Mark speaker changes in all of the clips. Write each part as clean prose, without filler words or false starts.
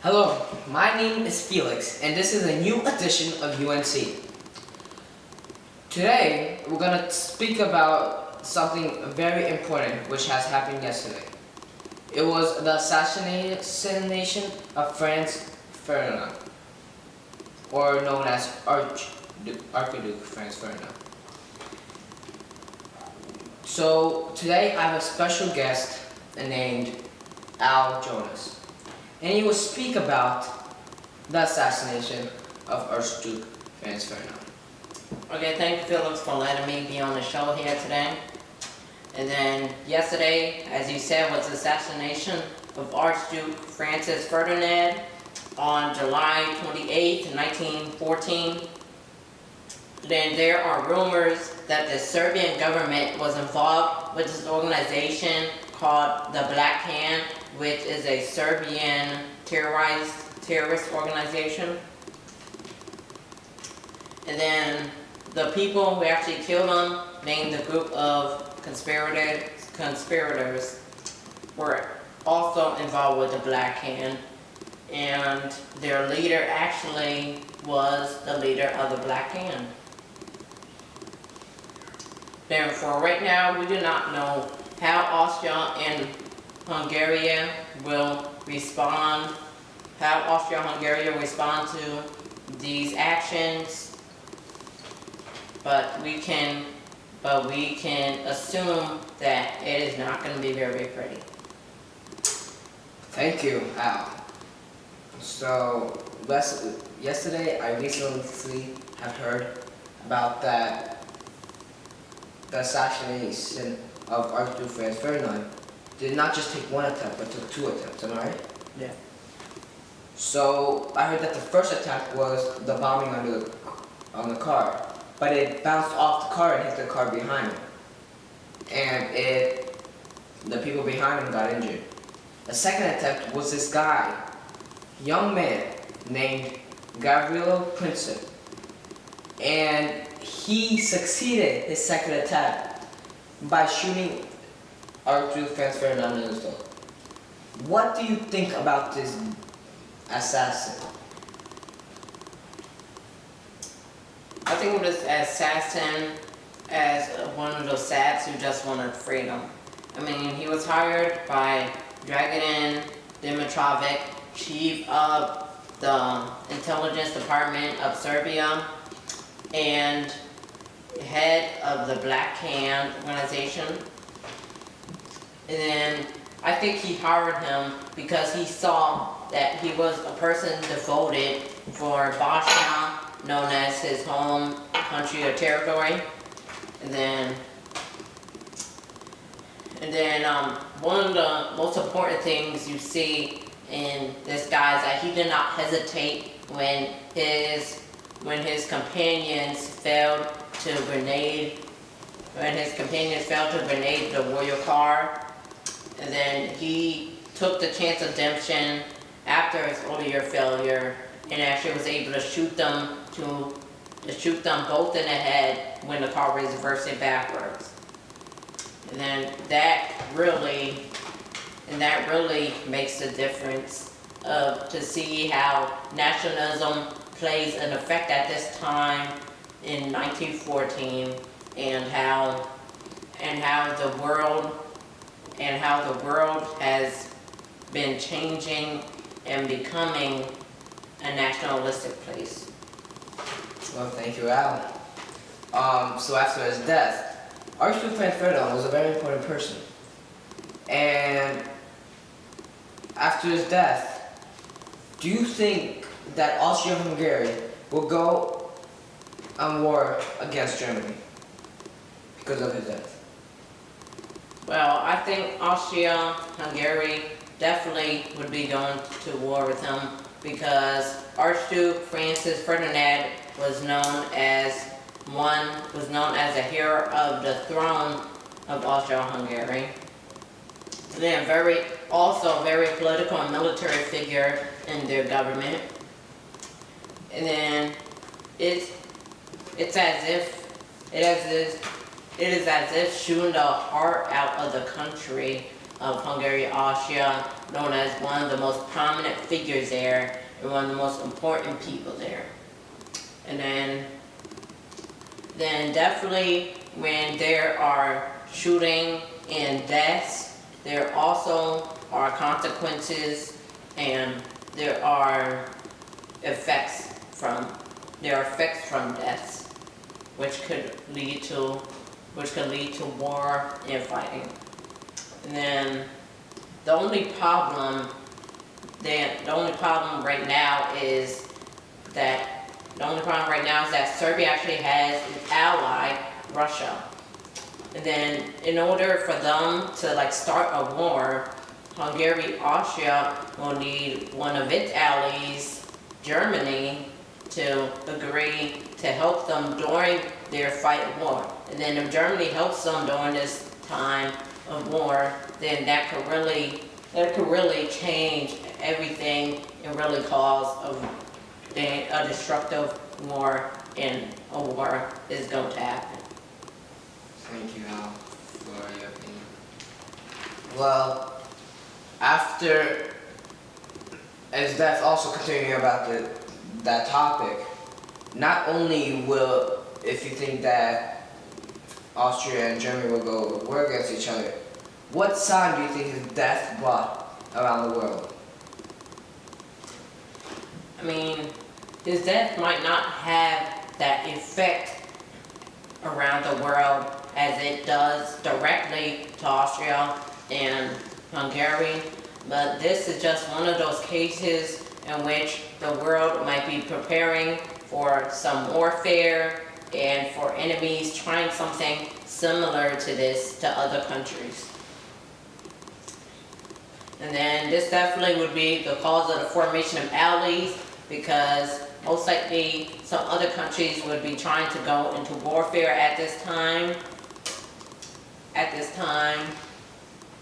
Speaker 1: Hello, my name is Felix, and this is a new edition of UNC. Today, we're going to speak about something very important which has happened yesterday. It was the assassination of Ferdinand, or known as Archduke Ferdinand. So, today I have a special guest named Al Jonas. And he will speak about the assassination of Archduke Ferdinand.
Speaker 2: Okay, thank you, Felix, for letting me be on the show here today. And then yesterday, as you said, was the assassination of Archduke Franciz Ferdinand on July 28, 1914. Then there are rumors that the Serbian government was involved with this organization called the Black Hand, which is a Serbian terrorist organization. And then the people who actually killed him, named the group of conspirators, were also involved with the Black Hand. And their leader actually was the leader of the Black Hand. Therefore, right now, we do not know how Austria and Hungary will respond, to these actions, but we can assume that it is not going to be very pretty.
Speaker 1: Thank you, Al. So, yesterday I recently have heard about the assassination of Archduke Ferdinand. Did not just take one attempt, but took two attempts, am I right?
Speaker 2: Yeah.
Speaker 1: So, I heard that the first attempt was the bombing on the car, but it bounced off the car and hit the car behind him. And the people behind him got injured. The second attempt was this guy, young man, named Gavrilo Princip. And he succeeded his second attempt by shooting Archduke Ferdinand in his dog. What do you think about this assassin?
Speaker 2: I think of this assassin as one of those sads who just wanted freedom. I mean, he was hired by Dragan Dimitrovic, chief of the intelligence department of Serbia, and head of the Black Hand organization. And then I think he hired him because he saw that he was a person devoted for Bosnia, known as his home country or territory. And then one of the most important things you see in this guy is that he did not hesitate when his companions failed to grenade the royal car. And then he took the chance of redemption after his earlier failure and actually was able to shoot them both in the head when the car was reversing backwards. And then that really makes the difference to see how nationalism plays an effect at this time in 1914, and how the world has been changing and becoming a nationalistic place.
Speaker 1: Well, thank you, Al. So after his death, Archduke Ferdinand was a very important person. And after his death, do you think that Austria-Hungary will go on war against Germany because of his death?
Speaker 2: Well, I think Austria-Hungary definitely would be going to war with him because Archduke Franciz Ferdinand was known as a hero of the throne of Austria-Hungary. Then very political and military figure in their government. And then it's as if it is as if shooting the heart out of the country of Hungary, Austria, known as one of the most prominent figures there and one of the most important people there. And then definitely when there are shooting and deaths, there also are consequences and there are effects from deaths, which could lead to war and fighting. And then the only problem right now is that Serbia actually has an ally, Russia. And then in order for them to start a war, Hungary, Austria will need one of its allies, Germany, to agree to help them during their fight of war. And then if Germany helps them during this time of war, then that could really change everything and really cause a destructive war, and a war is going to happen.
Speaker 1: Thank you, Al, for your opinion. Well, after, as that's also continuing about that topic, not only will, if you think that Austria and Germany will go war against each other, what sign do you think his death brought around the world?
Speaker 2: I mean, his death might not have that effect around the world as it does directly to Austria and Hungary, but this is just one of those cases in which the world might be preparing for some warfare and for enemies trying something similar to this to other countries. And then this definitely would be the cause of the formation of allies, because most likely some other countries would be trying to go into warfare at this time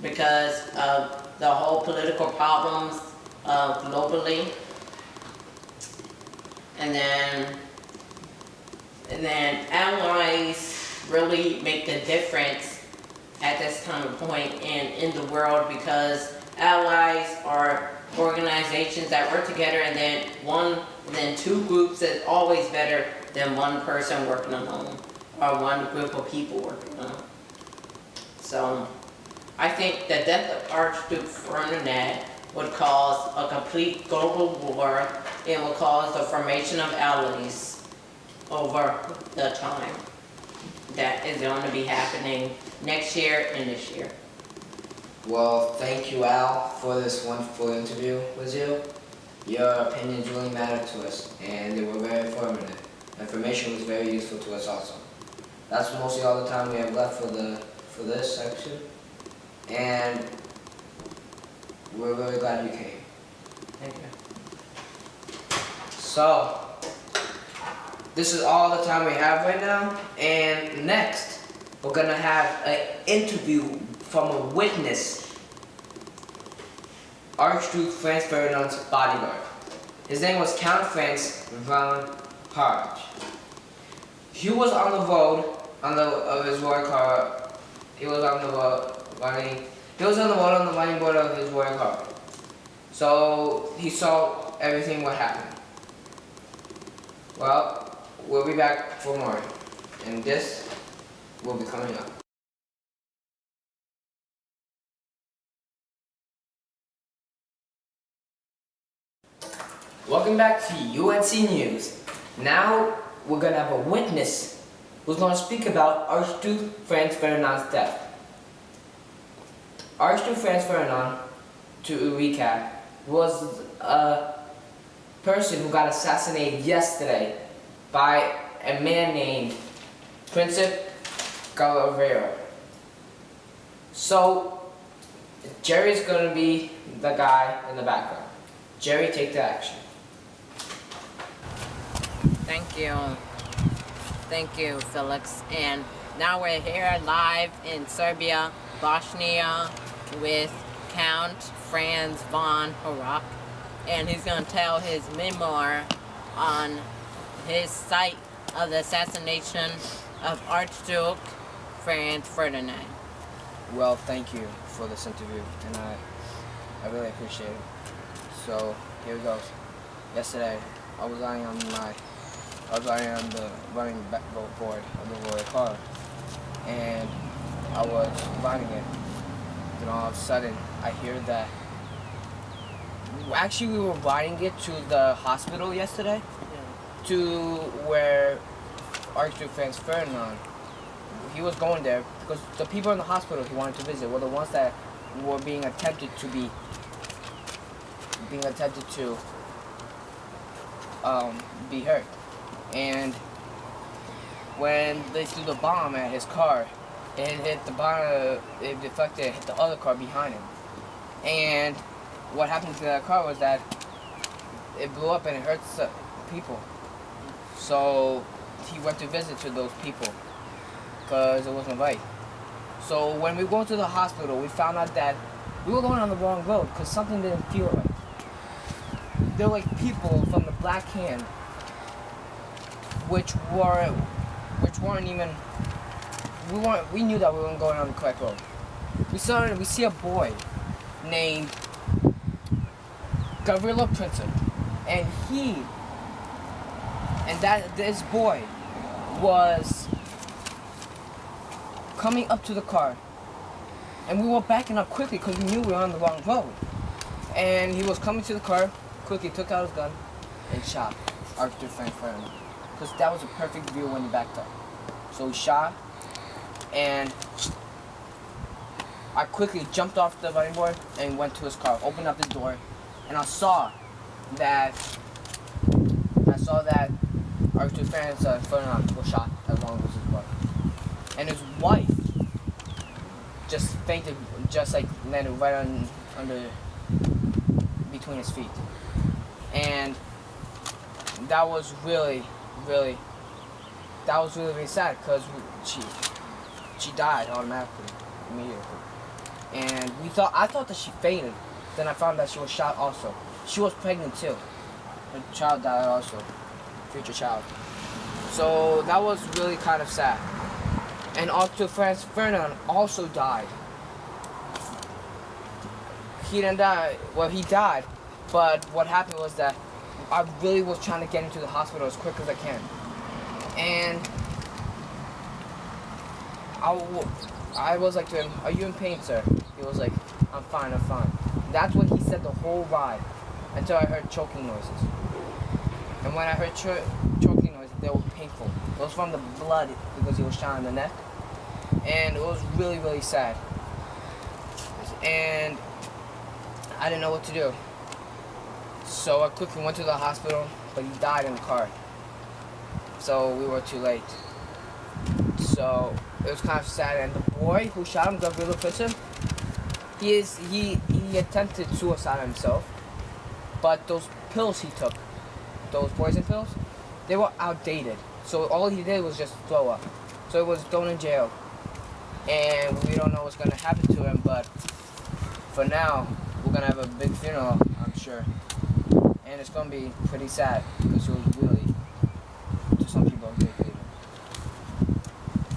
Speaker 2: because of the whole political problems globally. And then allies really make the difference at this time and point in the world, because allies are organizations that work together, and then two groups is always better than one person working alone or one group of people working alone. So I think the death of Archduke Ferdinand would cause a complete global war and will cause the formation of allies over the time that is going to be happening next year and this year.
Speaker 1: Well, thank you, Al, for this wonderful interview with you. Your opinions really mattered to us, and they were very informative. Information was very useful to us also. That's mostly all the time we have left for this section, and we're really glad you came.
Speaker 2: Thank you.
Speaker 1: So, this is all the time we have right now, and next, we're gonna have an interview from a witness, Archduke Franz Ferdinand's bodyguard. His name was Count Franz von Harge. He was on the road of his warrior car. He was on the road on the running board of his warrior car. So he saw everything what happened. Well, we'll be back for more, and this will be coming up. Welcome back to UNC News. Now we're going to have a witness who's going to speak about Archduke Franz Ferdinand's death. Archduke Franz Ferdinand, to recap, was a person who got assassinated yesterday by a man named Franciz. So Jerry's going to be the guy in the background. Jerry, take the action.
Speaker 2: Thank you, Felix. And now we're here live in Serbia, Bosnia, with Count Franz von Harge, and he's going to tell his memoir on his site of the assassination of Archduke Franz Ferdinand.
Speaker 1: Well, thank you for this interview, and I really appreciate it. So here it goes. Yesterday, I was lying on the running board of the car, and I was riding it. Then all of a sudden, I hear that. Actually, we were riding it to the hospital yesterday, to where Archduke Franz Ferdinand. He was going there because the people in the hospital he wanted to visit were the ones that were being attempted to be hurt. And when they threw the bomb at his car, it hit the bomb. It deflected, it hit the other car behind him. And what happened to that car was that it blew up and it hurt people. So he went to visit to those people because it wasn't right. So when we go to the hospital, we found out that we were going on the wrong road because something didn't feel right. There were like people from the Black Hand, which weren't even. We knew that we weren't going on the correct road. We see a boy named Gavrilo Princip, and this boy was coming up to the car, and we were backing up quickly because we knew we were on the wrong road. And he was coming to the car, quickly took out his gun and shot Archduke Franz Ferdinand, because that was a perfect view when he backed up. So he shot, and I quickly jumped off the running board and went to his car, opened up the door, and I saw that Archduke Franz Ferdinand was shot along with his wife. And his wife just fainted, just like landed right under between his feet. And that was really sad because she died automatically, immediately. And I thought that she fainted. Then I found that she was shot also. She was pregnant too. Her child died also, future child. So that was really kind of sad. And Archduke Franz Ferdinand also died. He didn't die. Well, he died, but what happened was that I really was trying to get into the hospital as quick as I can. And I was like to him, "Are you in pain, sir?" He was like, I'm fine. That's what he said the whole ride, until I heard choking noises. And when I heard choking noises, they were painful. It was from the blood because he was shot in the neck. And it was really sad. And I didn't know what to do. So I quickly went to the hospital, but he died in the car. So we were too late. So it was kind of sad. And the boy who shot him, Gavrilo Princip, he attempted suicide himself. But those pills he took, those poison pills, they were outdated. So all he did was just throw up. So he was thrown in jail. And we don't know what's going to happen to him, but for now, we're going to have a big funeral, I'm sure. And it's going to be pretty sad, because he was really, to some people, a great leader.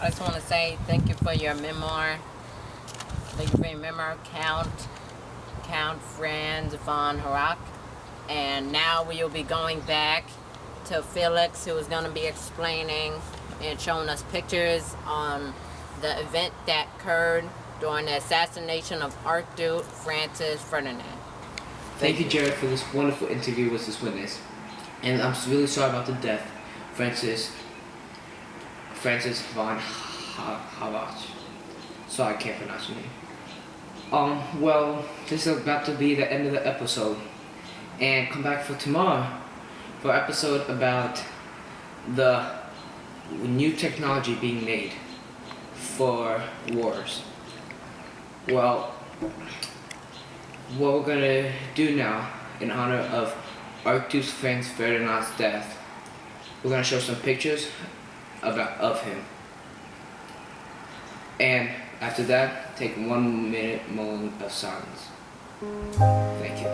Speaker 2: I just want to say thank you for your memoir. Thank you for your memoir, Count Franz von Harrach. And now we will be going back to Felix, who is going to be explaining and showing us pictures on the event that occurred during the assassination of Archduke Franciz Ferdinand.
Speaker 3: Thank you, Jared, for this wonderful interview with this witness. And I'm really sorry about the death, Francis von Harrach. Sorry, I can't pronounce your name. Well, this is about to be the end of the episode. And come back for tomorrow for an episode about the new technology being made for wars. Well, what we're gonna do now in honor of Archduke Franz Ferdinand's death, we're gonna show some pictures of him. And after that, take 1 minute moment of silence. Thank you.